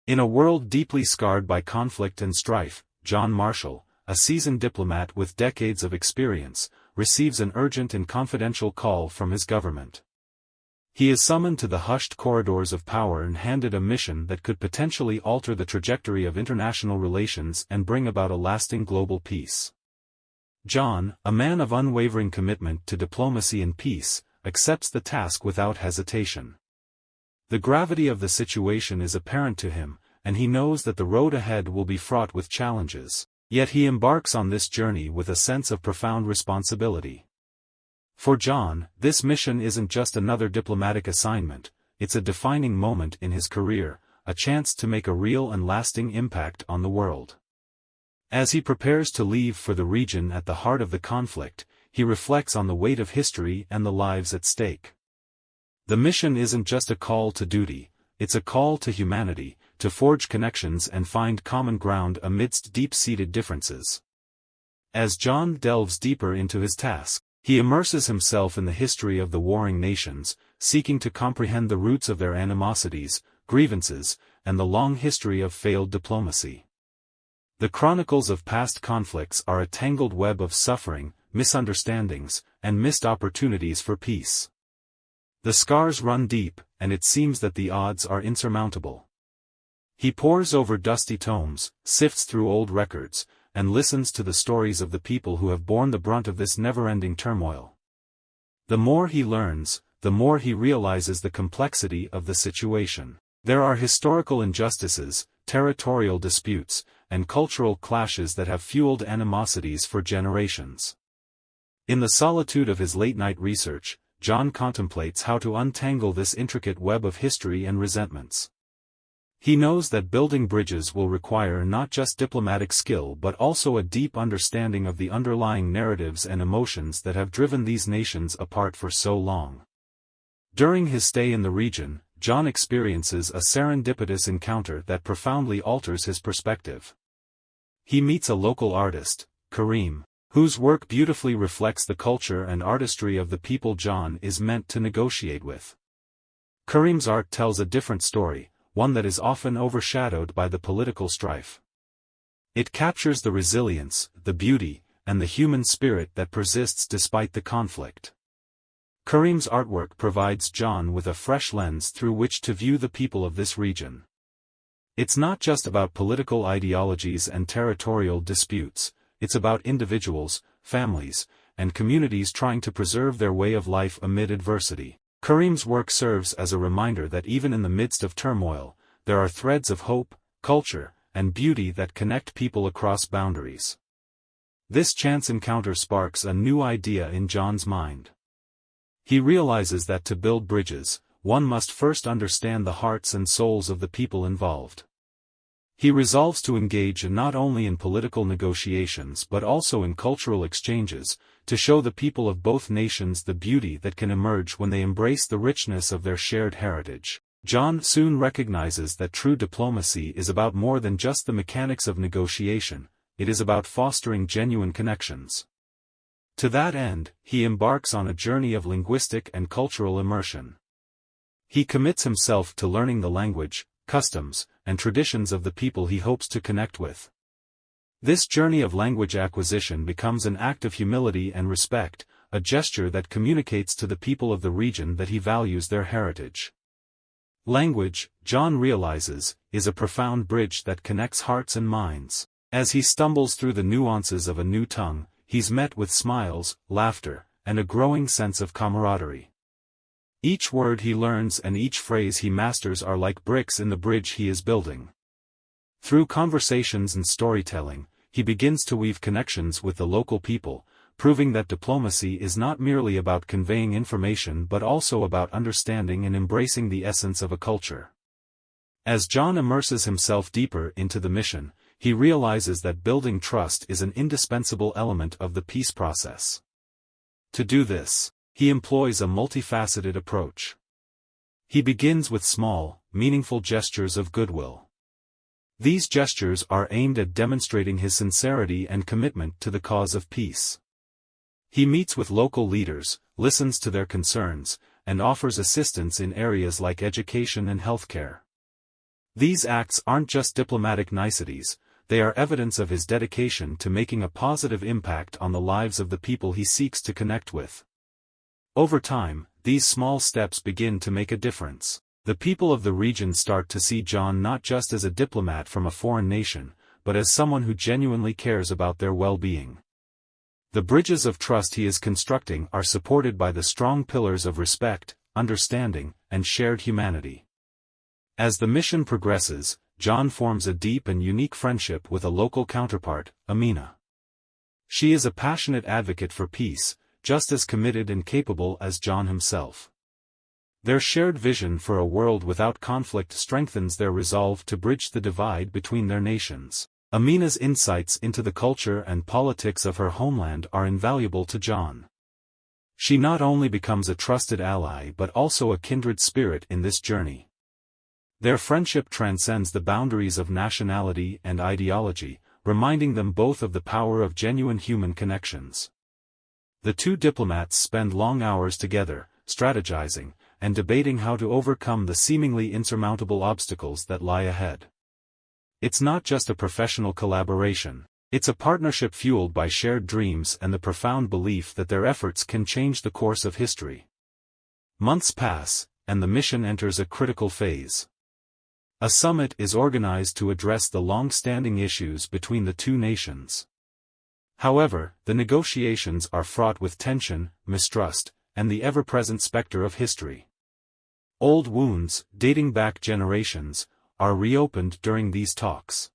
In a world deeply scarred by conflict and strife, John Marshall, a seasoned diplomat with decades of experience, receives an urgent and confidential call from his government. He is summoned to the hushed corridors of power and handed a mission that could potentially alter the trajectory of international relations and bring about a lasting global peace. John, a man of unwavering commitment to diplomacy and peace, accepts the task without hesitation. The gravity of the situation is apparent to him, and he knows that the road ahead will be fraught with challenges, yet he embarks on this journey with a sense of profound responsibility. For John, this mission isn't just another diplomatic assignment, it's a defining moment in his career, a chance to make a real and lasting impact on the world. As he prepares to leave for the region at the heart of the conflict, he reflects on the weight of history and the lives at stake. The mission isn't just a call to duty, it's a call to humanity, to forge connections and find common ground amidst deep-seated differences. As John delves deeper into his task, he immerses himself in the history of the warring nations, seeking to comprehend the roots of their animosities, grievances, and the long history of failed diplomacy. The chronicles of past conflicts are a tangled web of suffering, misunderstandings, and missed opportunities for peace. The scars run deep, and it seems that the odds are insurmountable. He pores over dusty tomes, sifts through old records, and listens to the stories of the people who have borne the brunt of this never-ending turmoil. The more he learns, the more he realizes the complexity of the situation. There are historical injustices, territorial disputes, and cultural clashes that have fueled animosities for generations. In the solitude of his late-night research, John contemplates how to untangle this intricate web of history and resentments. He knows that building bridges will require not just diplomatic skill but also a deep understanding of the underlying narratives and emotions that have driven these nations apart for so long. During his stay in the region, John experiences a serendipitous encounter that profoundly alters his perspective. He meets a local artist, Karim, whose work beautifully reflects the culture and artistry of the people John is meant to negotiate with. Karim's art tells a different story, one that is often overshadowed by the political strife. It captures the resilience, the beauty, and the human spirit that persists despite the conflict. Karim's artwork provides John with a fresh lens through which to view the people of this region. It's not just about political ideologies and territorial disputes, it's about individuals, families, and communities trying to preserve their way of life amid adversity. Karim's work serves as a reminder that even in the midst of turmoil, there are threads of hope, culture, and beauty that connect people across boundaries. This chance encounter sparks a new idea in John's mind. He realizes that to build bridges, one must first understand the hearts and souls of the people involved. He resolves to engage not only in political negotiations but also in cultural exchanges, to show the people of both nations the beauty that can emerge when they embrace the richness of their shared heritage. John soon recognizes that true diplomacy is about more than just the mechanics of negotiation, it is about fostering genuine connections. To that end, he embarks on a journey of linguistic and cultural immersion. He commits himself to learning the language, customs, and traditions of the people he hopes to connect with. This journey of language acquisition becomes an act of humility and respect, a gesture that communicates to the people of the region that he values their heritage. Language, John realizes, is a profound bridge that connects hearts and minds. As he stumbles through the nuances of a new tongue, he's met with smiles, laughter, and a growing sense of camaraderie. Each word he learns and each phrase he masters are like bricks in the bridge he is building. Through conversations and storytelling, he begins to weave connections with the local people, proving that diplomacy is not merely about conveying information but also about understanding and embracing the essence of a culture. As John immerses himself deeper into the mission, he realizes that building trust is an indispensable element of the peace process. To do this, he employs a multifaceted approach. He begins with small, meaningful gestures of goodwill. These gestures are aimed at demonstrating his sincerity and commitment to the cause of peace. He meets with local leaders, listens to their concerns, and offers assistance in areas like education and healthcare. These acts aren't just diplomatic niceties, they are evidence of his dedication to making a positive impact on the lives of the people he seeks to connect with. Over time, these small steps begin to make a difference. The people of the region start to see John not just as a diplomat from a foreign nation, but as someone who genuinely cares about their well-being. The bridges of trust he is constructing are supported by the strong pillars of respect, understanding, and shared humanity. As the mission progresses, John forms a deep and unique friendship with a local counterpart, Amina. She is a passionate advocate for peace, just as committed and capable as John himself. Their shared vision for a world without conflict strengthens their resolve to bridge the divide between their nations. Amina's insights into the culture and politics of her homeland are invaluable to John. She not only becomes a trusted ally but also a kindred spirit in this journey. Their friendship transcends the boundaries of nationality and ideology, reminding them both of the power of genuine human connections. The two diplomats spend long hours together, strategizing, and debating how to overcome the seemingly insurmountable obstacles that lie ahead. It's not just a professional collaboration, it's a partnership fueled by shared dreams and the profound belief that their efforts can change the course of history. Months pass, and the mission enters a critical phase. A summit is organized to address the long-standing issues between the two nations. However, the negotiations are fraught with tension, mistrust, and the ever-present specter of history. Old wounds, dating back generations, are reopened during these talks.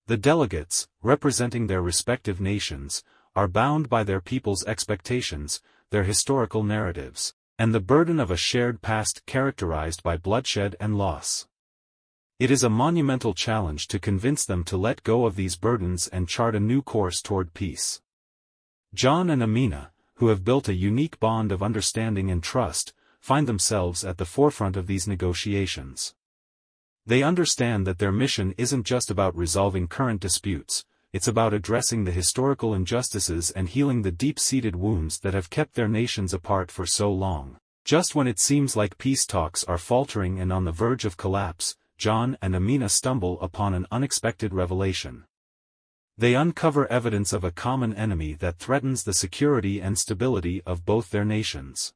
The delegates, representing their respective nations, are bound by their people's expectations, their historical narratives, and the burden of a shared past characterized by bloodshed and loss. It is a monumental challenge to convince them to let go of these burdens and chart a new course toward peace. John and Amina, who have built a unique bond of understanding and trust, find themselves at the forefront of these negotiations. They understand that their mission isn't just about resolving current disputes, it's about addressing the historical injustices and healing the deep-seated wounds that have kept their nations apart for so long. Just when it seems like peace talks are faltering and on the verge of collapse, John and Amina stumble upon an unexpected revelation. They uncover evidence of a common enemy that threatens the security and stability of both their nations.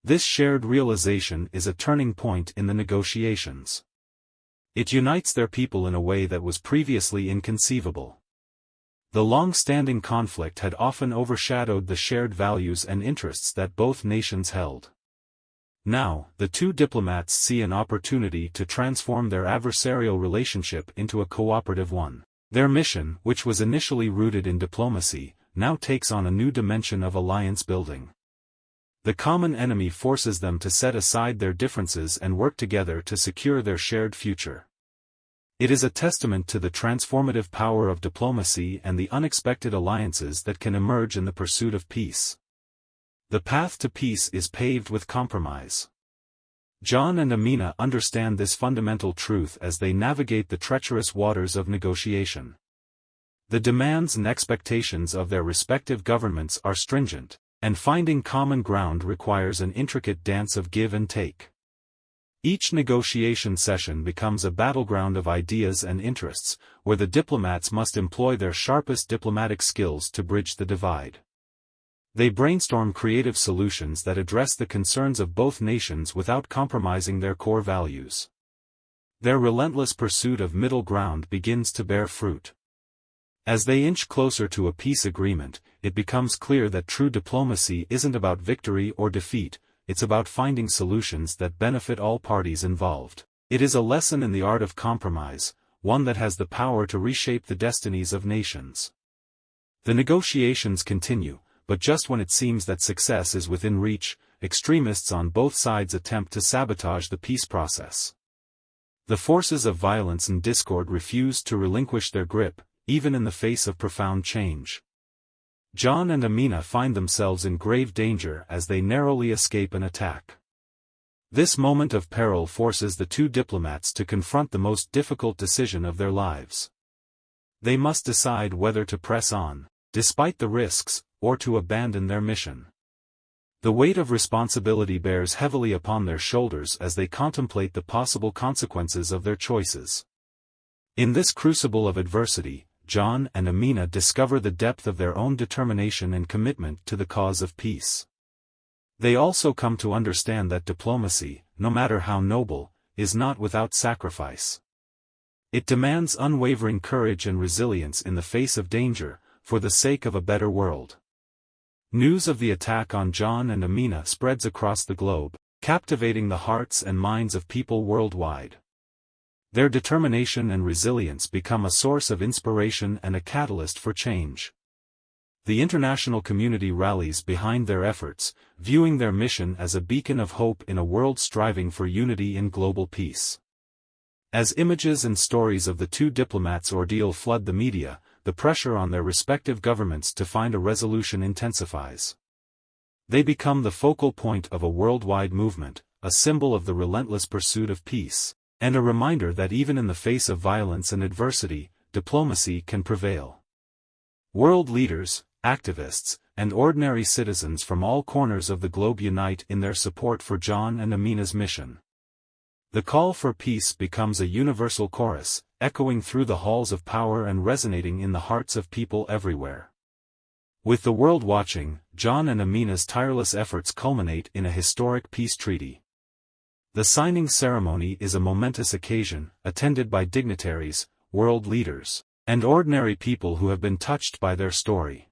This shared realization is a turning point in the negotiations. It unites their people in a way that was previously inconceivable. The long-standing conflict had often overshadowed the shared values and interests that both nations held. Now, the two diplomats see an opportunity to transform their adversarial relationship into a cooperative one. Their mission, which was initially rooted in diplomacy, now takes on a new dimension of alliance building. The common enemy forces them to set aside their differences and work together to secure their shared future. It is a testament to the transformative power of diplomacy and the unexpected alliances that can emerge in the pursuit of peace. The path to peace is paved with compromise. John and Amina understand this fundamental truth as they navigate the treacherous waters of negotiation. The demands and expectations of their respective governments are stringent, and finding common ground requires an intricate dance of give and take. Each negotiation session becomes a battleground of ideas and interests, where the diplomats must employ their sharpest diplomatic skills to bridge the divide. They brainstorm creative solutions that address the concerns of both nations without compromising their core values. Their relentless pursuit of middle ground begins to bear fruit. As they inch closer to a peace agreement, it becomes clear that true diplomacy isn't about victory or defeat, it's about finding solutions that benefit all parties involved. It is a lesson in the art of compromise, one that has the power to reshape the destinies of nations. The negotiations continue, but just when it seems that success is within reach, extremists on both sides attempt to sabotage the peace process. The forces of violence and discord refuse to relinquish their grip, even in the face of profound change. John and Amina find themselves in grave danger as they narrowly escape an attack. This moment of peril forces the two diplomats to confront the most difficult decision of their lives. They must decide whether to press on, despite the risks, or to abandon their mission. The weight of responsibility bears heavily upon their shoulders as they contemplate the possible consequences of their choices. In this crucible of adversity, John and Amina discover the depth of their own determination and commitment to the cause of peace. They also come to understand that diplomacy, no matter how noble, is not without sacrifice. It demands unwavering courage and resilience in the face of danger, for the sake of a better world. News of the attack on John and Amina spreads across the globe, captivating the hearts and minds of people worldwide. Their determination and resilience become a source of inspiration and a catalyst for change. The international community rallies behind their efforts, viewing their mission as a beacon of hope in a world striving for unity and global peace. As images and stories of the two diplomats' ordeal flood the media, the pressure on their respective governments to find a resolution intensifies. They become the focal point of a worldwide movement, a symbol of the relentless pursuit of peace, and a reminder that even in the face of violence and adversity, diplomacy can prevail. World leaders, activists, and ordinary citizens from all corners of the globe unite in their support for John and Amina's mission. The call for peace becomes a universal chorus, echoing through the halls of power and resonating in the hearts of people everywhere. With the world watching, John and Amina's tireless efforts culminate in a historic peace treaty. The signing ceremony is a momentous occasion, attended by dignitaries, world leaders, and ordinary people who have been touched by their story.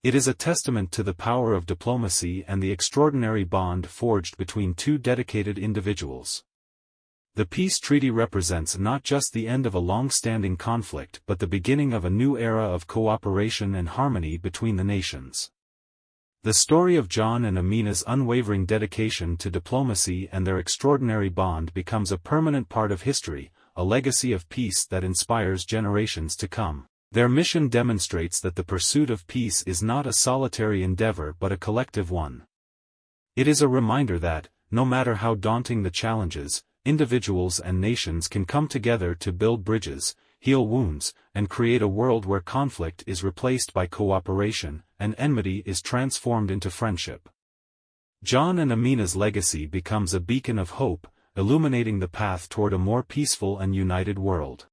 It is a testament to the power of diplomacy and the extraordinary bond forged between two dedicated individuals. The peace treaty represents not just the end of a long-standing conflict but the beginning of a new era of cooperation and harmony between the nations. The story of John and Amina's unwavering dedication to diplomacy and their extraordinary bond becomes a permanent part of history, a legacy of peace that inspires generations to come. Their mission demonstrates that the pursuit of peace is not a solitary endeavor but a collective one. It is a reminder that, no matter how daunting the challenges, individuals and nations can come together to build bridges, heal wounds, and create a world where conflict is replaced by cooperation, and enmity is transformed into friendship. John and Amina's legacy becomes a beacon of hope, illuminating the path toward a more peaceful and united world.